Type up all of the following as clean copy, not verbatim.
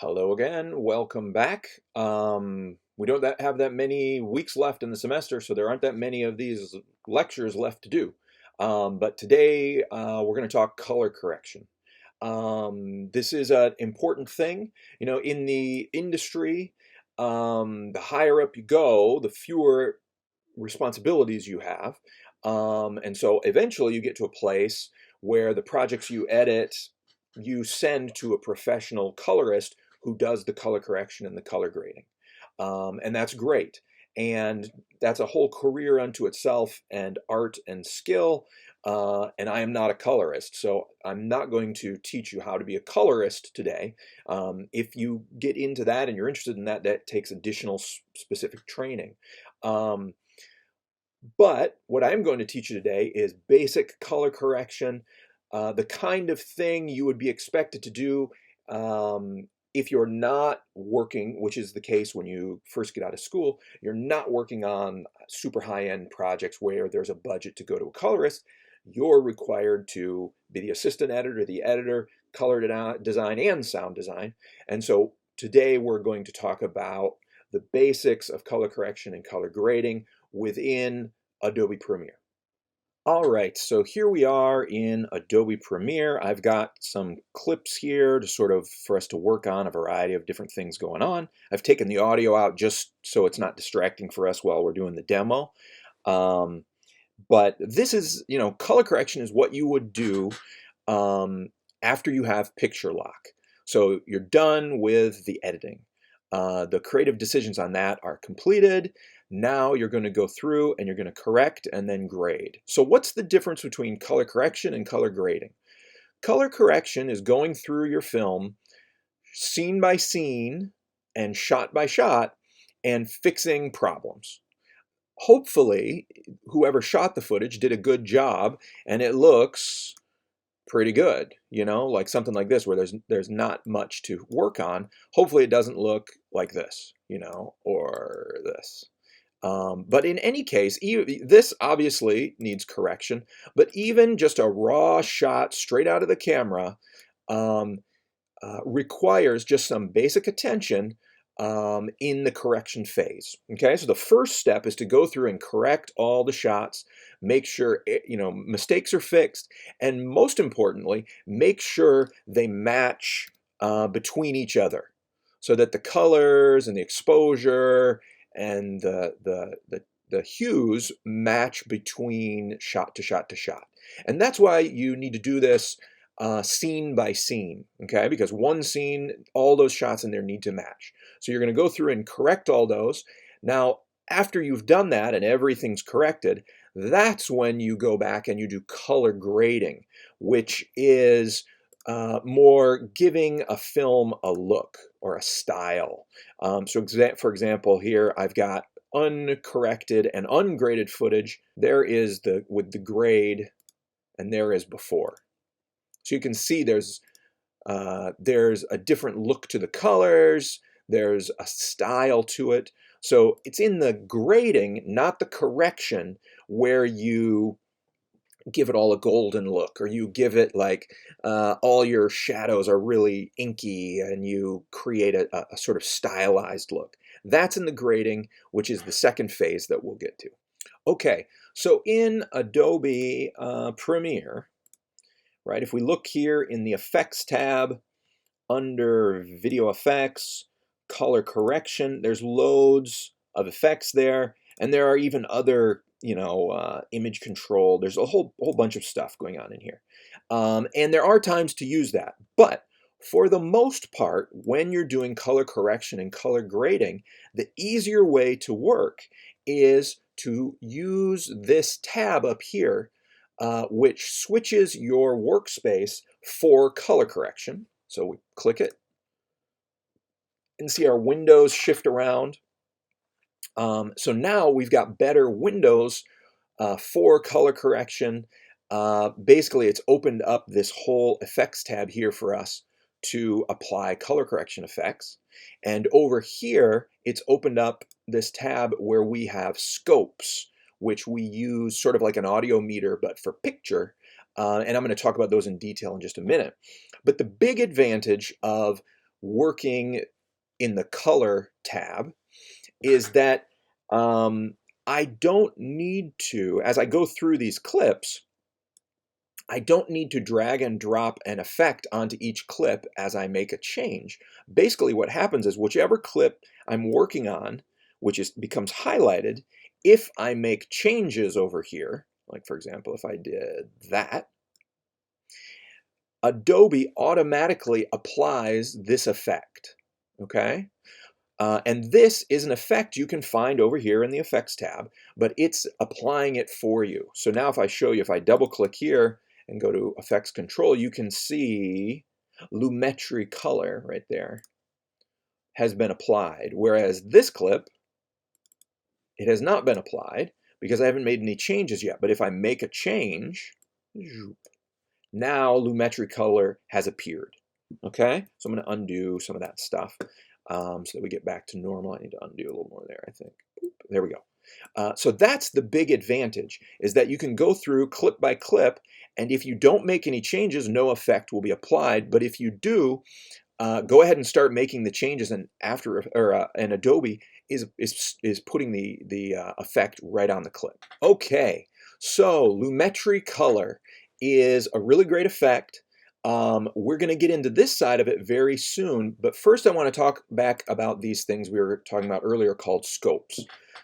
Hello again. Welcome back. We don't have that many weeks left in the semester, so there aren't that many of these lectures left to do. But today we're going to talk color correction. This is an important thing. You know, in the industry, the higher up you go, the fewer responsibilities you have. And so eventually you get to a place where the projects you edit, you send to a professional colorist who does the color correction and the color grading. And that's great. And that's a whole career unto itself and art and skill. And I am not a colorist, so I'm not going to teach you how to be a colorist today. If you get into that and you're interested in that, that takes additional specific training. Um, but what I'm going to teach you today is basic color correction, the kind of thing you would be expected to do if you're not working, which is the case when you first get out of school. You're not working on super high-end projects where there's a budget to go to a colorist. You're required to be the assistant editor, the editor, color design, and sound design. And so today we're going to talk about the basics of color correction and color grading within Adobe Premiere. All right, so here we are in Adobe Premiere. I've got some clips here to sort of for us to work on a variety of different things going on. I've taken the audio out just so it's not distracting for us while we're doing the demo. Um, but this is, you know, color correction is what you would do after you have picture lock. So you're done with the editing. The creative decisions on that are completed. Now you're going to go through and you're going to correct and then grade. So what's the difference between color correction and color grading? Color correction is going through your film scene by scene and shot by shot and fixing problems. Hopefully, whoever shot the footage did a good job and it looks pretty good, you know, like something like this where there's not much to work on. Hopefully it doesn't look like this, you know, or this. But in any case, this obviously needs correction, but even just a raw shot straight out of the camera um, requires just some basic attention in the correction phase. Okay, so the first step is to go through and correct all the shots, make sure you know mistakes are fixed, and most importantly, make sure they match between each other, so that the colors and the exposure and the hues match between shot to shot to shot. And that's why you need to do this scene by scene, okay? Because one scene, all those shots in there need to match. So you're going to go through and correct all those. Now, after you've done that and everything's corrected, that's when you go back and you do color grading, which is more giving a film a look or a style. For example, here I've got uncorrected and ungraded footage. There is with the grade, and there is before. So you can see there's a different look to the colors. There's a style to it. So it's in the grading, not the correction, where you give it all a golden look, or you give it like all your shadows are really inky and you create a sort of stylized look. That's in the grading, which is the second phase that we'll get to. Okay, so in Adobe Premiere, right, if we look here in the Effects tab under Video Effects, Color Correction, there's loads of effects there, and there are even other, you know, image control. There's a whole bunch of stuff going on in here. And there are times to use that, but for the most part, when you're doing color correction and color grading, the easier way to work is to use this tab up here, which switches your workspace for color correction. So we click it and see our windows shift around. So now we've got better windows for color correction. Basically, it's opened up this whole effects tab here for us to apply color correction effects. And over here, it's opened up this tab where we have scopes, which we use sort of like an audio meter, but for picture. And I'm going to talk about those in detail in just a minute. But the big advantage of working in the color tab is that I don't need to, as I go through these clips, I don't need to drag and drop an effect onto each clip as I make a change. Basically what happens is whichever clip I'm working on, becomes highlighted, if I make changes over here, like for example, if I did that, Adobe automatically applies this effect, okay? And this is an effect you can find over here in the Effects tab, but it's applying it for you. So now if I show you, if I double click here and go to Effects Control, you can see Lumetri Color right there has been applied. Whereas this clip, it has not been applied because I haven't made any changes yet. But if I make a change, now Lumetri Color has appeared. Okay, so I'm going to undo some of that stuff so that we get back to normal. I need to undo a little more there, I think. There we go. So that's the big advantage, is that you can go through clip by clip, and if you don't make any changes, no effect will be applied. But if you do, go ahead and start making the changes, and and Adobe is putting the effect right on the clip. Okay, so Lumetri Color is a really great effect. We're going to get into this side of it very soon, but first I want to talk back about these things we were talking about earlier called scopes.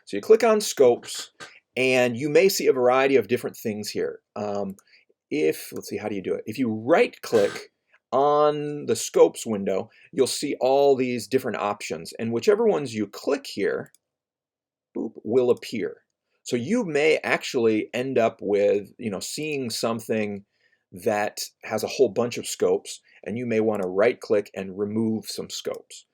So you click on scopes, and you may see a variety of different things here. Let's see, how do you do it? If you right click on the scopes window, you'll see all these different options, and whichever ones you click here, boop, will appear. So you may actually end up with, seeing something that has a whole bunch of scopes, and you may want to right click and remove some scopes.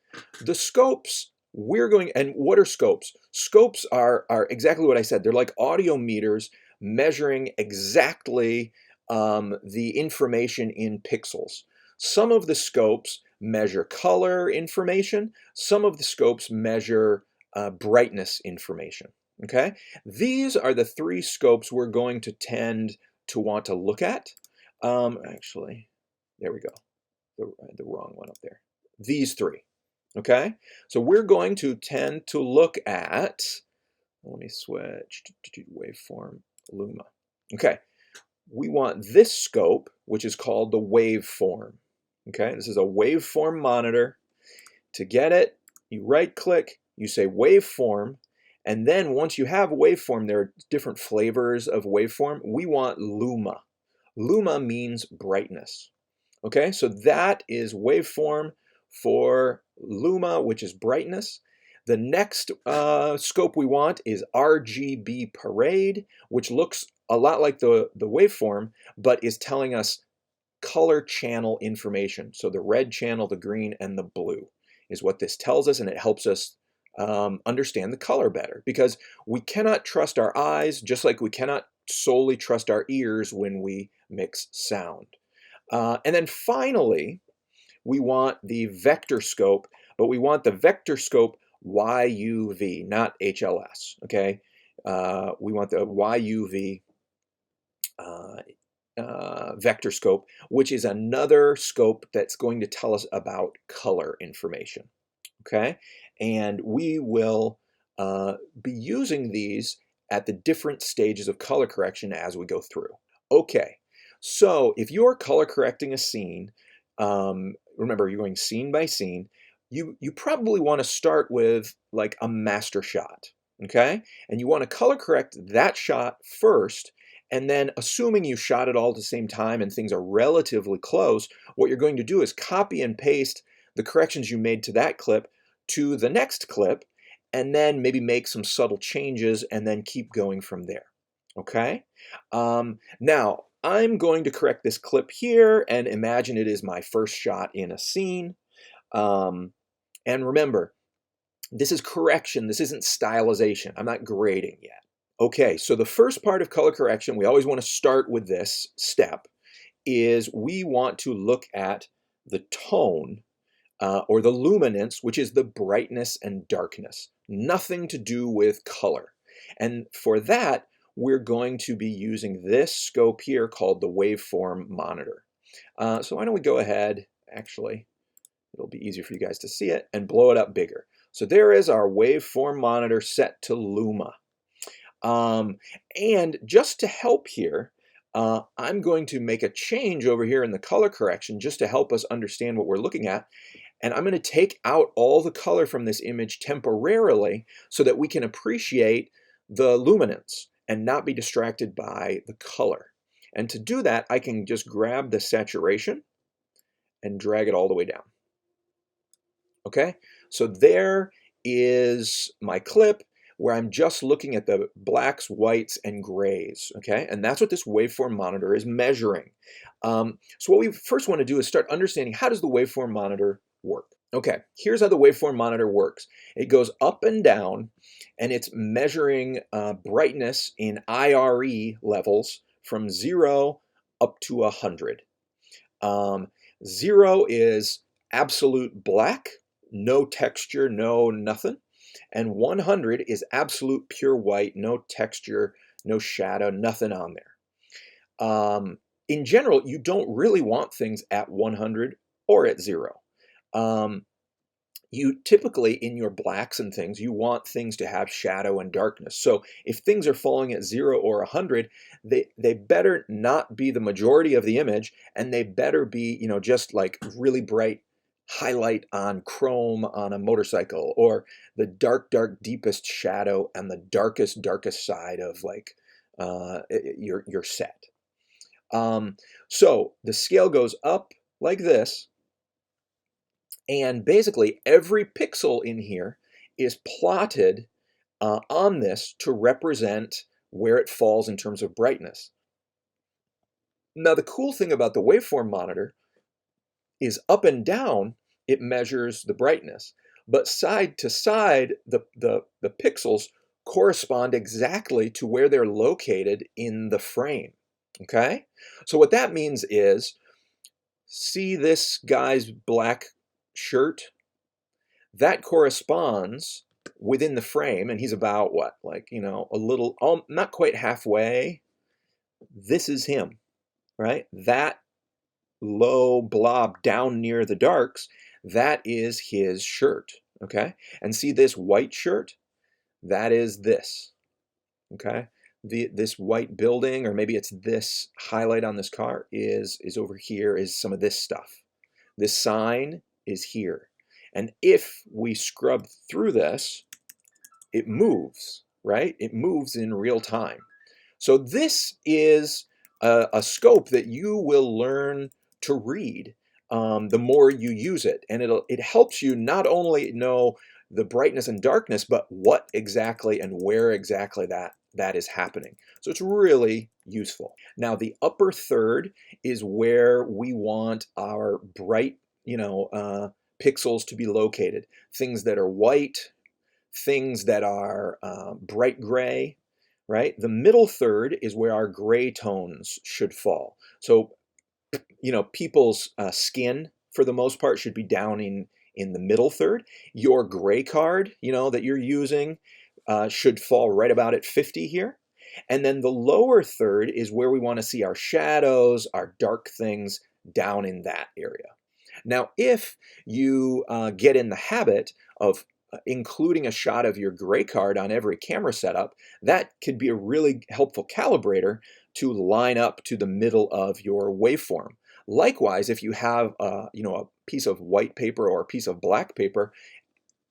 The scopes, and what are scopes? Scopes are exactly what I said. They're like audio meters measuring exactly the information in pixels. Some of the scopes measure color information. Some of the scopes measure brightness information. Okay, these are the three scopes we're going to tend to want to look at. Actually, there we go. The wrong one up there. These three. Okay, so we're going to tend to look at, let me switch to waveform Luma. Okay, we want this scope, which is called the waveform. Okay, this is a waveform monitor. To get it, you right click, you say waveform, and then once you have a waveform, there are different flavors of waveform. We want Luma. Luma means brightness. Okay, so that is waveform for Luma, which is brightness. The next scope we want is RGB Parade, which looks a lot like the waveform, but is telling us color channel information. So the red channel, the green, and the blue is what this tells us, and it helps us understand the color better, because we cannot trust our eyes, just like we cannot solely trust our ears when we mix sound. And then finally, we want the vector scope, but we want the vector scope YUV, not HLS, okay? We want the YUV vector scope, which is another scope that's going to tell us about color information, okay? And we will be using these at the different stages of color correction as we go through. Okay, so if you're color correcting a scene, remember you're going scene by scene, you probably want to start with like a master shot, okay? And you want to color correct that shot first, and then assuming you shot it all at the same time and things are relatively close, what you're going to do is copy and paste the corrections you made to that clip to the next clip, and then maybe make some subtle changes and then keep going from there, okay? Now, I'm going to correct this clip here and imagine it is my first shot in a scene. And remember, this is correction, this isn't stylization. I'm not grading yet. Okay, so the first part of color correction, we always want to start with this step, is we want to look at the tone or the luminance, which is the brightness and darkness. Nothing to do with color. And for that, we're going to be using this scope here called the waveform monitor. So why don't we go ahead, actually, it'll be easier for you guys to see it, and blow it up bigger. So there is our waveform monitor set to Luma. And just to help here, I'm going to make a change over here in the color correction just to help us understand what we're looking at. And I'm going to take out all the color from this image temporarily so that we can appreciate the luminance and not be distracted by the color. And to do that, I can just grab the saturation and drag it all the way down. Okay, so there is my clip where I'm just looking at the blacks, whites, and grays, okay? And that's what this waveform monitor is measuring. So what we first want to do is start understanding, how does the waveform monitor work? Okay, here's how the waveform monitor works. It goes up and down, and it's measuring brightness in IRE levels from 0 up to 100. 0 is absolute black, no texture, no nothing. And 100 is absolute pure white, no texture, no shadow, nothing on there. In general, you don't really want things at 100 or at 0. You typically, in your blacks and things, you want things to have shadow and darkness. So if things are falling at 0 or 100, they better not be the majority of the image, and they better be, you know, just like really bright highlight on chrome on a motorcycle, or the dark deepest shadow and the darkest side of like your set. So the scale goes up like this, and basically every pixel in here is plotted on this to represent where it falls in terms of brightness. Now the cool thing about the waveform monitor is up and down, it measures the brightness, but side to side, the pixels correspond exactly to where they're located in the frame, okay? So what that means is, see this guy's black shirt? That corresponds within the frame, and he's about what, like, you know, a little, not quite halfway. This is him, right? That low blob down near the darks, that is his shirt, okay? And see this white shirt? That is this, okay? This white building, or maybe it's this highlight on this car, is over here, is some of this stuff. This sign is here. And if we scrub through this, it moves, right? It moves in real time. So this is a scope that you will learn to read the more you use it. And it helps you not only know the brightness and darkness, but what exactly and where exactly that is happening. So it's really useful. Now the upper third is where we want our bright, you know, pixels to be located. Things that are white, things that are bright gray, right? The middle third is where our gray tones should fall. So, you know, people's skin, for the most part, should be down in the middle third. Your gray card, you know, that you're using should fall right about at 50 here. And then the lower third is where we want to see our shadows, our dark things down in that area. Now, if you get in the habit of including a shot of your gray card on every camera setup, that could be a really helpful calibrator to line up to the middle of your waveform. Likewise, if you have you know, a piece of white paper or a piece of black paper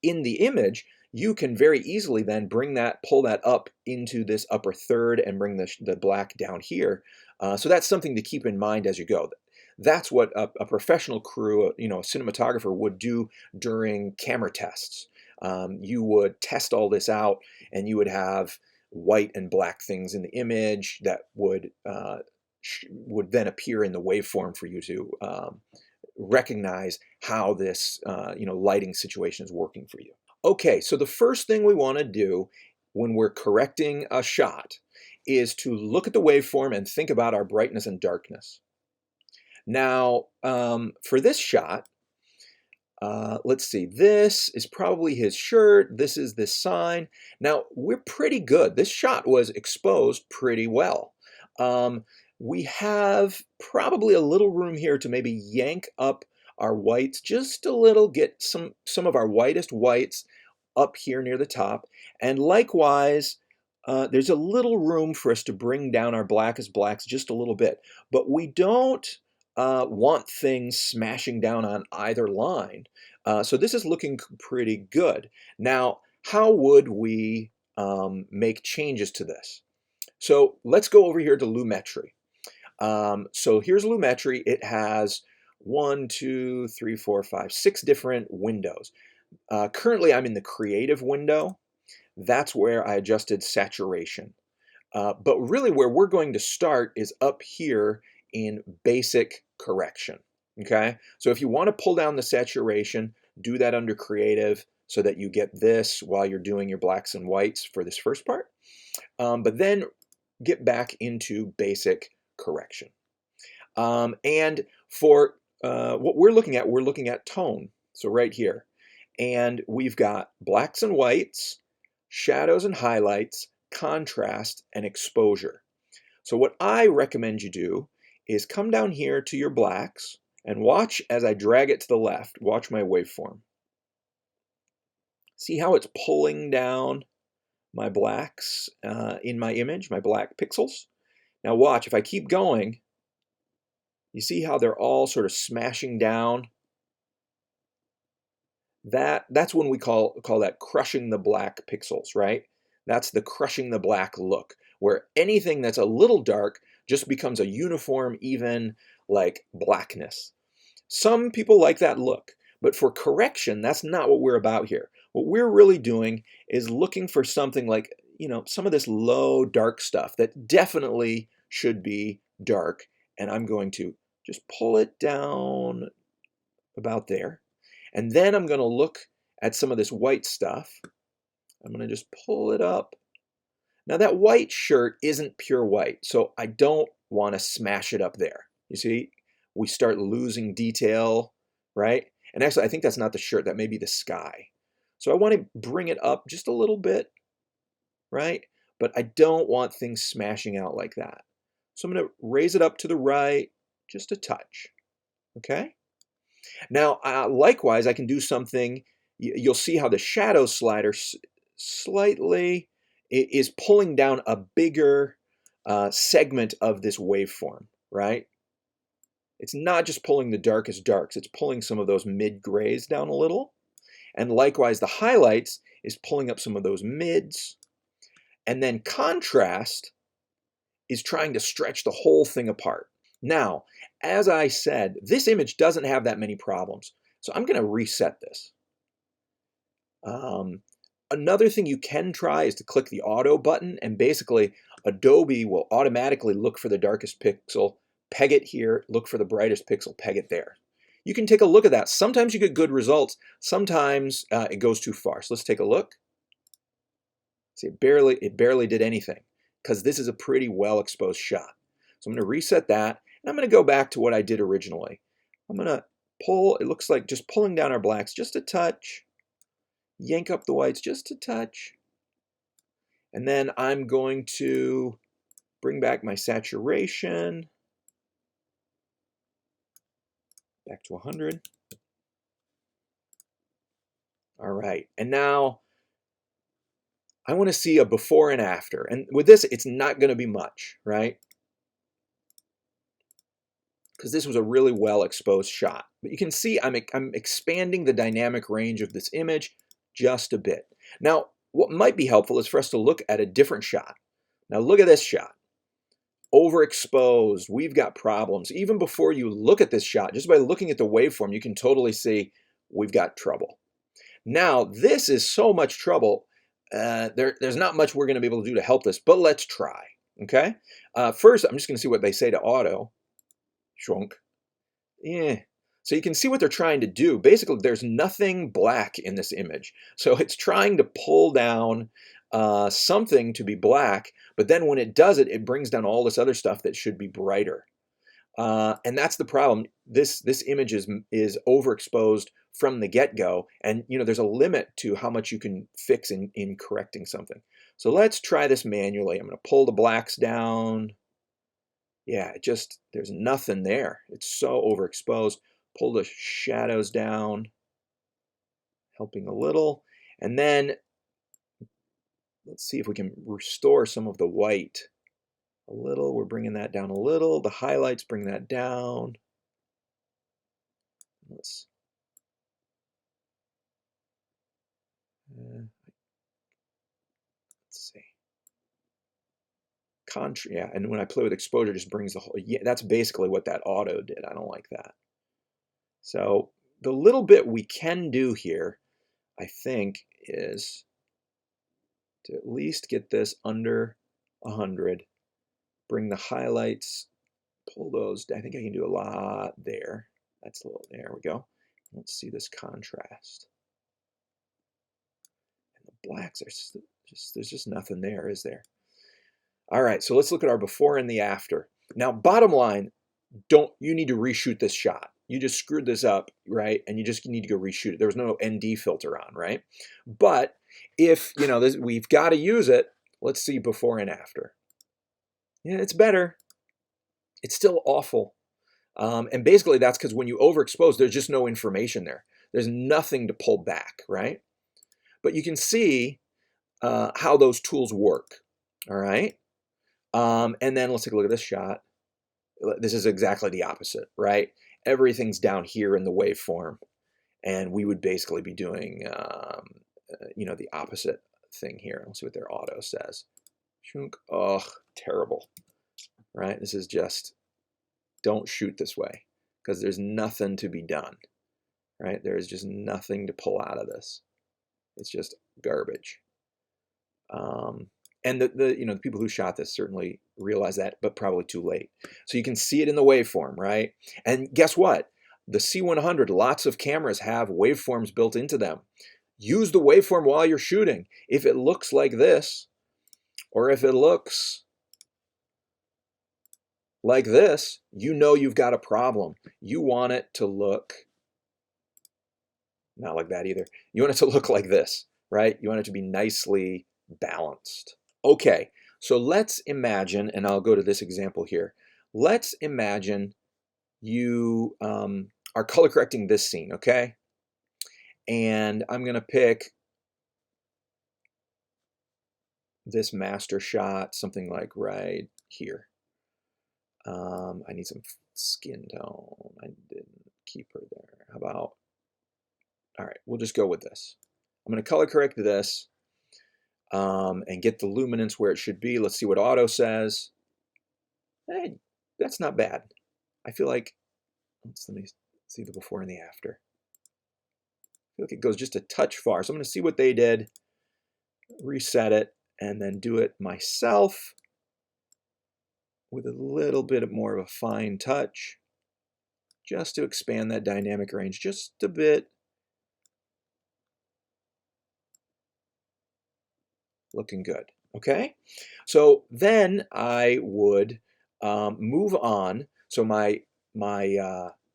in the image, you can very easily then pull that up into this upper third and bring the black down here. So that's something to keep in mind as you go. That's what a professional crew, you know, a cinematographer would do during camera tests. You would test all this out, and you would have white and black things in the image that would then appear in the waveform for you to recognize how this you know, lighting situation is working for you. Okay, so the first thing we want to do when we're correcting a shot is to look at the waveform and think about our brightness and darkness. Now, for this shot, let's see, this is probably his shirt, this is this sign. Now, we're pretty good. This shot was exposed pretty well. We have probably a little room here to maybe yank up our whites just a little, get some of our whitest whites up here near the top. And likewise, there's a little room for us to bring down our blackest blacks just a little bit. But we don't want things smashing down on either line. So this is looking pretty good. Now, how would we make changes to this? So let's go over here to Lumetri. So here's Lumetri. It has 1, 2, 3, 4, 5, 6 different windows. Currently, I'm in the creative window. That's where I adjusted saturation. But really where we're going to start is up here in basic correction. Okay, so if you want to pull down the saturation, do that under creative so that you get this while you're doing your blacks and whites for this first part. But then get back into basic correction. And for what we're looking at tone. So right here. And we've got blacks and whites, shadows and highlights, contrast, and exposure. So what I recommend you do is come down here to your blacks and watch as I drag it to the left. Watch my waveform. See how it's pulling down my blacks in my image, my black pixels? Now watch, if I keep going, you see how they're all sort of smashing down? That's when we call that crushing the black pixels, right? That's the crushing the black look, where anything that's a little dark just becomes a uniform, even like blackness. Some people like that look, but for correction, that's not what we're about here. What we're really doing is looking for something like, some of this low dark stuff that definitely should be dark, and I'm going to just pull it down about there. And then I'm going to look at some of this white stuff. I'm going to just pull it up. Now that white shirt isn't pure white, so I don't want to smash it up there. You see, we start losing detail, right? And actually, I think that's not the shirt. That may be the sky. So I want to bring it up just a little bit, right? But I don't want things smashing out like that. So I'm going to raise it up to the right just a touch, okay? Now, likewise, I can do something. You'll see how the shadow slider slightly is pulling down a bigger segment of this waveform, right? It's not just pulling the darkest darks, it's pulling some of those mid grays down a little. And likewise, the highlights is pulling up some of those mids. And then contrast is trying to stretch the whole thing apart. Now, as I said, this image doesn't have that many problems. So I'm going to reset this. Another thing you can try is to click the auto button, and basically Adobe will automatically look for the darkest pixel, peg it here, look for the brightest pixel, peg it there. You can take a look at that. Sometimes you get good results. Sometimes it goes too far. So let's take a look. See, it barely did anything because this is a pretty well exposed shot. So I'm going to reset that, and I'm going to go back to what I did originally. I'm going to pull, it looks like just pulling down our blacks just a touch, yank up the whites just a touch, and then I'm going to bring back my saturation back to 100. All right, and now I want to see a before and after. And with this, it's not going to be much, right? Because this was a really well exposed shot. But you can see I'm expanding the dynamic range of this image just a bit. Now, what might be helpful is for us to look at a different shot. Now look at this shot. Overexposed, we've got problems. Even before you look at this shot, just by looking at the waveform, you can totally see we've got trouble. Now, this is so much trouble, there's not much we're going to be able to do to help this, but let's try, okay? First, I'm just going to see what they say to auto. Shrunk. Yeah. So you can see what they're trying to do. Basically, there's nothing black in this image. So it's trying to pull down something to be black, but then when it does it, it brings down all this other stuff that should be brighter. And that's the problem. This image is overexposed from the get-go, and there's a limit to how much you can fix in correcting something. So let's try this manually. I'm going to pull the blacks down. Yeah, there's nothing there. It's so overexposed. pull the shadows down, helping a little. And then let's see if we can restore some of the white a little. We're bringing that down a little. The highlights, bring that down. Let's see. Yeah, and when I play with exposure, it just brings the whole, yeah, that's basically what that auto did. I don't like that. So the little bit we can do here, I think, is to at least get this under 100, bring the highlights, pull those, I think I can do a lot there. That's a little, there we go. Let's see this contrast. And the blacks are just, there's just nothing there, is there? All right, so let's look at our before and the after. Now, bottom line, you need to reshoot this shot. You just screwed this up, right? And you just need to go reshoot it. There was no ND filter on, right? But if, you know, we've got to use it, let's see before and after. Yeah, it's better. It's still awful. And basically that's because when you overexpose, there's just no information there. There's nothing to pull back, right? But you can see how those tools work, all right? And then let's take a look at this shot. This is exactly the opposite, right? Everything's down here in the waveform, and we would basically be doing, you know, the opposite thing here. Let's see what their auto says. Oh, terrible, right? This is just, don't shoot this way because there's nothing to be done, right? There's just nothing to pull out of this. It's just garbage. And you know, the people who shot this certainly realize that, but probably too late. So you can see it in the waveform, right? And guess what? The C100, lots of cameras have waveforms built into them. Use the waveform while you're shooting. If it looks like this, or if it looks like this, you know you've got a problem. You want it to look, not like that either. You want it to look like this, right? You want it to be nicely balanced. Okay, so let's imagine, and I'll go to this example here. Let's imagine you are color correcting this scene, okay? And I'm gonna pick this master shot, something like right here. I need some skin tone. I didn't keep her there. How about, all right, we'll just go with this. I'm gonna color correct this. And get the luminance where it should be. Let's see what auto says. Hey, that's not bad. I feel like, let me see the before and the after. I feel like it goes just a touch far. So I'm going to see what they did, reset it, and then do it myself with a little bit more of a fine touch, just to expand that dynamic range just a bit. Looking good. Okay, so then I would move on. So my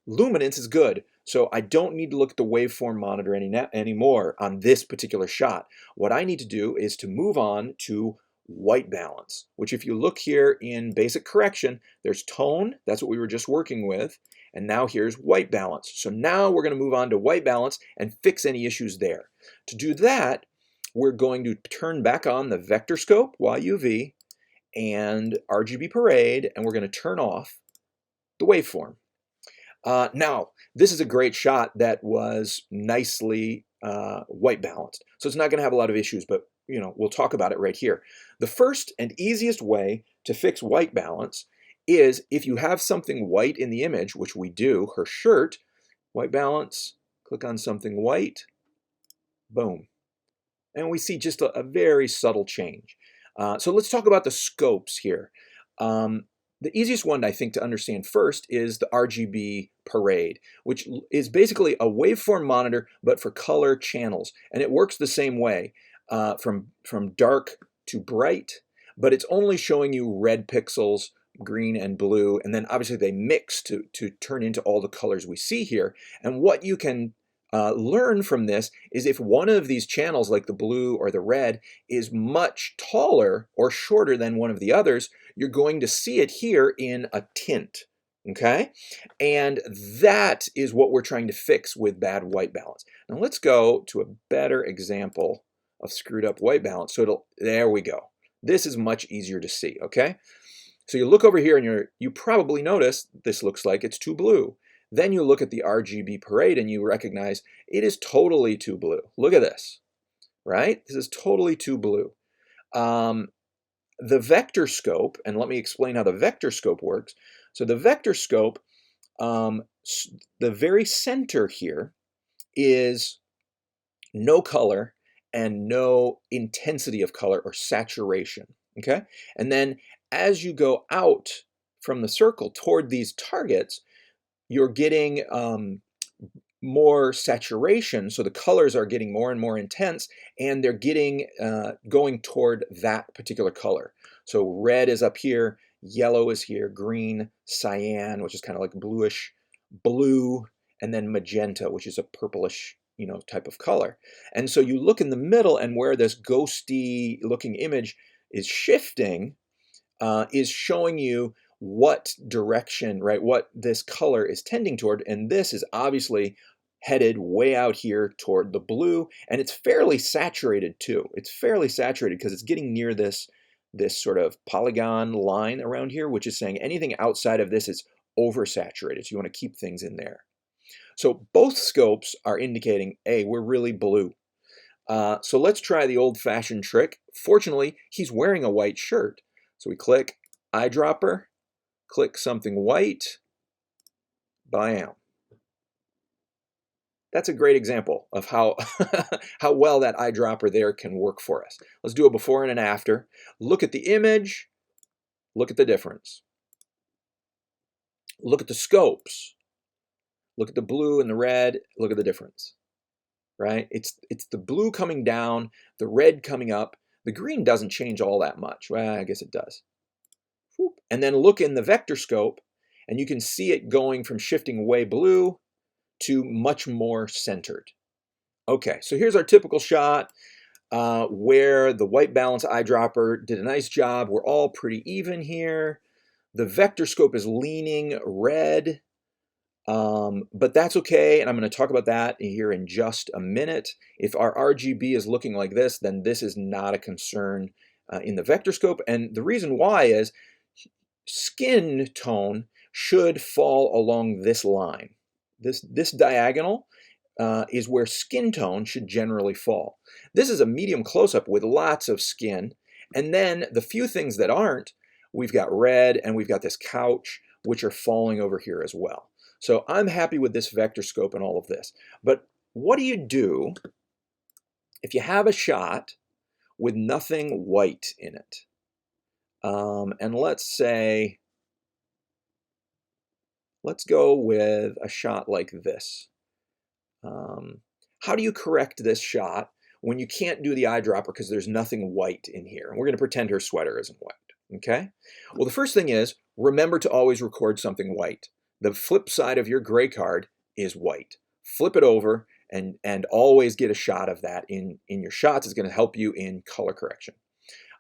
luminance is good. So I don't need to look at the waveform monitor anymore on this particular shot. What I need to do is to move on to white balance, which if you look here in basic correction, there's tone, that's what we were just working with, and now here's white balance. So now we're going to move on to white balance and fix any issues there. To do that, we're going to turn back on the vector scope, YUV, and RGB parade, and we're going to turn off the waveform. Now, this is a great shot that was nicely white balanced. So it's not going to have a lot of issues, but you know, we'll talk about it right here. The first and easiest way to fix white balance is if you have something white in the image, which we do, her shirt, white balance, click on something white, boom. And we see just a very subtle change. So let's talk about the scopes here. The easiest one, I think, to understand first is the RGB parade, which is basically a waveform monitor, but for color channels. And it works the same way, from dark to bright, but it's only showing you red pixels, green and blue, and then obviously they mix to turn into all the colors we see here. And what you can learn from this is if one of these channels, like the blue or the red, is much taller or shorter than one of the others, you're going to see it here in a tint, okay? And that is what we're trying to fix with bad white balance. Now let's go to a better example of screwed up white balance. So there we go. This is much easier to see, okay? So you look over here and you probably notice this looks like it's too blue. Then you look at the RGB parade and you recognize it is totally too blue. Look at this, right? This is totally too blue. The vector scope, and let me explain how the vector scope works. So the vector scope, the very center here is no color and no intensity of color or saturation, okay? And then as you go out from the circle toward these targets, you're getting more saturation, so the colors are getting more and more intense, and they're getting going toward that particular color. So red is up here, yellow is here, green, cyan, which is kind of like bluish, blue, and then magenta, which is a purplish, type of color. And so you look in the middle, and where this ghosty looking image is shifting, is showing you what direction, right, what this color is tending toward. And this is obviously headed way out here toward the blue, and it's fairly saturated too. It's fairly saturated because it's getting near this sort of polygon line around here, which is saying anything outside of this is oversaturated. So you want to keep things in there. So both scopes are indicating, hey, we're really blue. So let's try the old-fashioned trick. Fortunately, he's wearing a white shirt. So we click eyedropper, click something white, bam. That's a great example of how, how well that eyedropper there can work for us. Let's do a before and an after. Look at the image, look at the difference. Look at the scopes. Look at the blue and the red, look at the difference, right? It's the blue coming down, the red coming up. The green doesn't change all that much. Well, I guess it does. And then look in the vector scope, and you can see it going from shifting way blue to much more centered. Okay, so here's our typical shot where the white balance eyedropper did a nice job. We're all pretty even here. The vector scope is leaning red, but that's okay, and I'm going to talk about that here in just a minute. If our RGB is looking like this, then this is not a concern in the vector scope, and the reason why is skin tone should fall along this line. This diagonal is where skin tone should generally fall. This is a medium close-up with lots of skin, and then the few things that aren't, we've got red and we've got this couch, which are falling over here as well. So I'm happy with this vector scope and all of this. But what do you do if you have a shot with nothing white in it? And let's go with a shot like this. How do you correct this shot when you can't do the eyedropper because there's nothing white in here? And we're going to pretend her sweater isn't white, okay? Well, the first thing is, remember to always record something white. The flip side of your gray card is white. Flip it over and always get a shot of that in your shots. It's going to help you in color correction.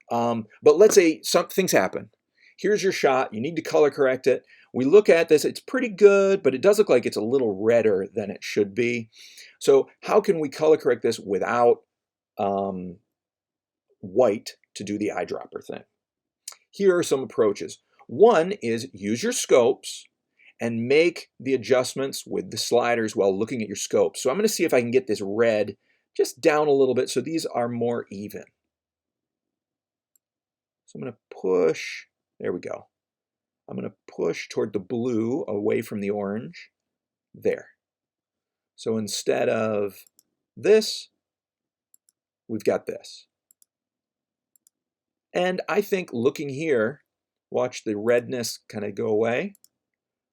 But let's say some things happen. Here's your shot. You need to color correct it. We look at this. It's pretty good, but it does look like it's a little redder than it should be. So how can we color correct this without white to do the eyedropper thing? Here are some approaches. One is use your scopes and make the adjustments with the sliders while looking at your scope. So I'm going to see if I can get this red just down a little bit so these are more even. So I'm going to push, there we go. I'm going to push toward the blue away from the orange, there. So instead of this, we've got this. And I think looking here, watch the redness kind of go away.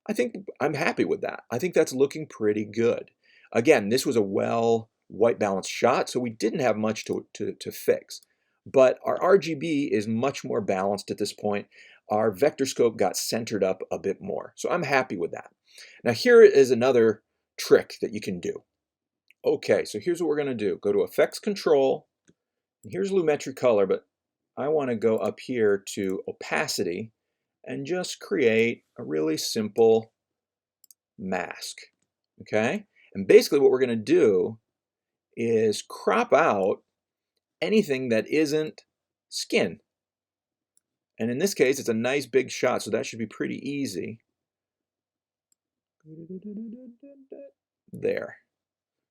I think I'm happy with that. I think that's looking pretty good. Again, this was a well white balanced shot, so we didn't have much to fix. But our RGB is much more balanced at this point. Our vector scope got centered up a bit more. So I'm happy with that. Now here is another trick that you can do. Okay, so here's what we're going to do. Go to Effects Control. And here's Lumetri Color, but I want to go up here to Opacity and just create a really simple mask, okay? And basically what we're going to do is crop out anything that isn't skin. And in this case, it's a nice big shot, so that should be pretty easy. There.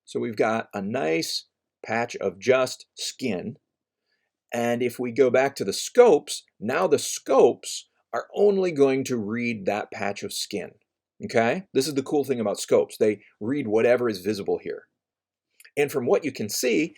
So we've got a nice patch of just skin. And if we go back to the scopes, now the scopes are only going to read that patch of skin. Okay? This is the cool thing about scopes. They read whatever is visible here. And from what you can see,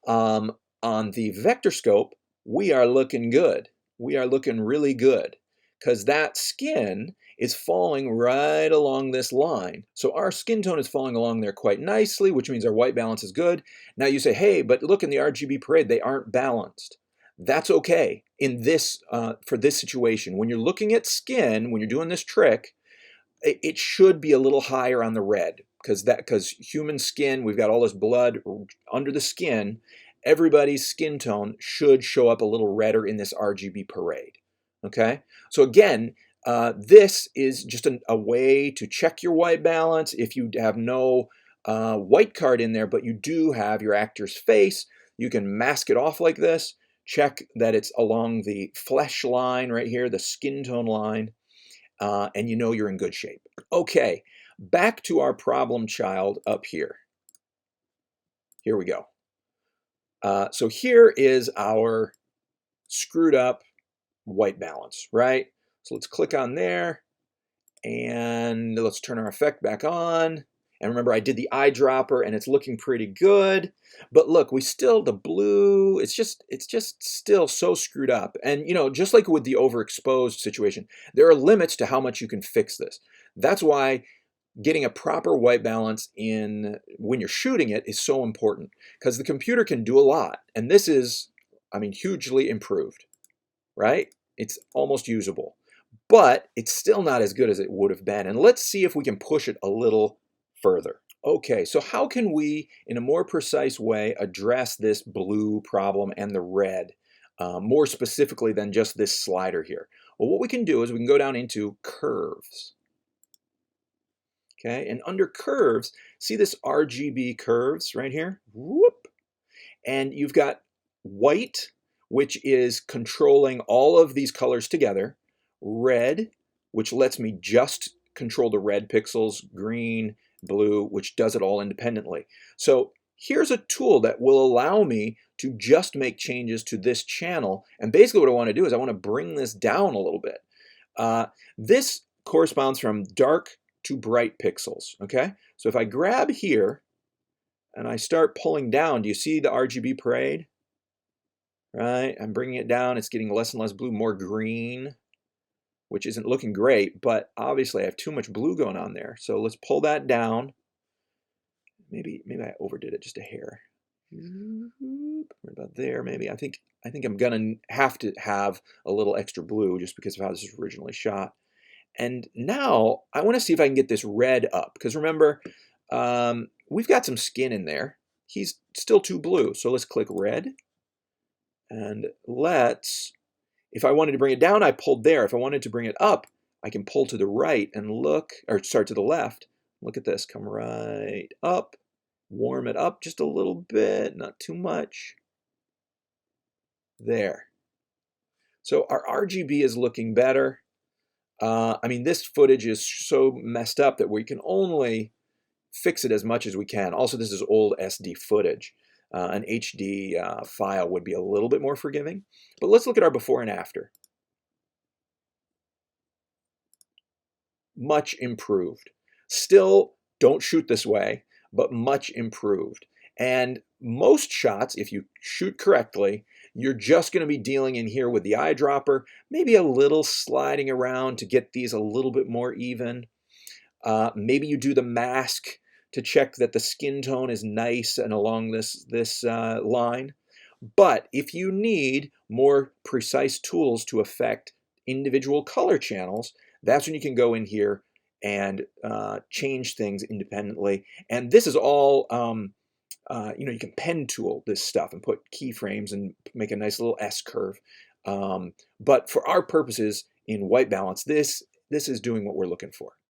on the vector scope, we are looking good. We are looking really good because that skin is falling right along this line. So our skin tone is falling along there quite nicely, which means our white balance is good. Now you say, hey, but look in the RGB parade, they aren't balanced. That's okay in this for this situation. When you're looking at skin, when you're doing this trick, it should be a little higher on the red because human skin, we've got all this blood under the skin. Everybody's skin tone should show up a little redder in this RGB parade. Okay, so again, this is just a way to check your white balance. If you have no white card in there, but you do have your actor's face, you can mask it off like this. Check that it's along the flesh line right here, the skin tone line. And you know you're in good shape. Okay, back to our problem child up here. Here we go. So here is our screwed up white balance, right? So let's click on there and let's turn our effect back on. And remember, I did the eyedropper and it's looking pretty good. But look, the blue, it's just still so screwed up. And, you know, just like with the overexposed situation, there are limits to how much you can fix this. That's why getting a proper white balance in when you're shooting it is so important because the computer can do a lot. And this is, I mean, hugely improved, right? It's almost usable, but it's still not as good as it would have been. And let's see if we can push it a little further. Okay, so how can we, in a more precise way, address this blue problem and the red more specifically than just this slider here? Well, what we can do is we can go down into curves. Okay, and under curves, see this RGB curves right here? Whoop! And you've got white, which is controlling all of these colors together, red, which lets me just control the red pixels, green, blue, which does it all independently. So here's a tool that will allow me to just make changes to this channel. And basically what I want to do is I want to bring this down a little bit. This corresponds from dark to bright pixels, okay? So if I grab here and I start pulling down, do you see the RGB parade? Right, I'm bringing it down, it's getting less and less blue, more green, which isn't looking great, but obviously I have too much blue going on there. So let's pull that down. Maybe I overdid it just a hair. Right about there, maybe. I think I'm gonna have to have a little extra blue just because of how this is originally shot. And now I want to see if I can get this red up because remember, we've got some skin in there. He's still too blue, so let's click red. And let's, if I wanted to bring it down, I pulled there. If I wanted to bring it up, I can pull to the right and look, or start to the left. Look at this, come right up, warm it up just a little bit, not too much. There. So our RGB is looking better. I mean, this footage is so messed up that we can only fix it as much as we can. Also, this is old SD footage. An HD file would be a little bit more forgiving. But let's look at our before and after. Much improved. Still, don't shoot this way, but much improved. And most shots, if you shoot correctly, you're just going to be dealing in here with the eyedropper, maybe a little sliding around to get these a little bit more even. Maybe you do the mask to check that the skin tone is nice and along this line. But if you need more precise tools to affect individual color channels, that's when you can go in here and change things independently. And this is all, you can pen tool this stuff and put keyframes and make a nice little S curve. But for our purposes, in white balance, this is doing what we're looking for.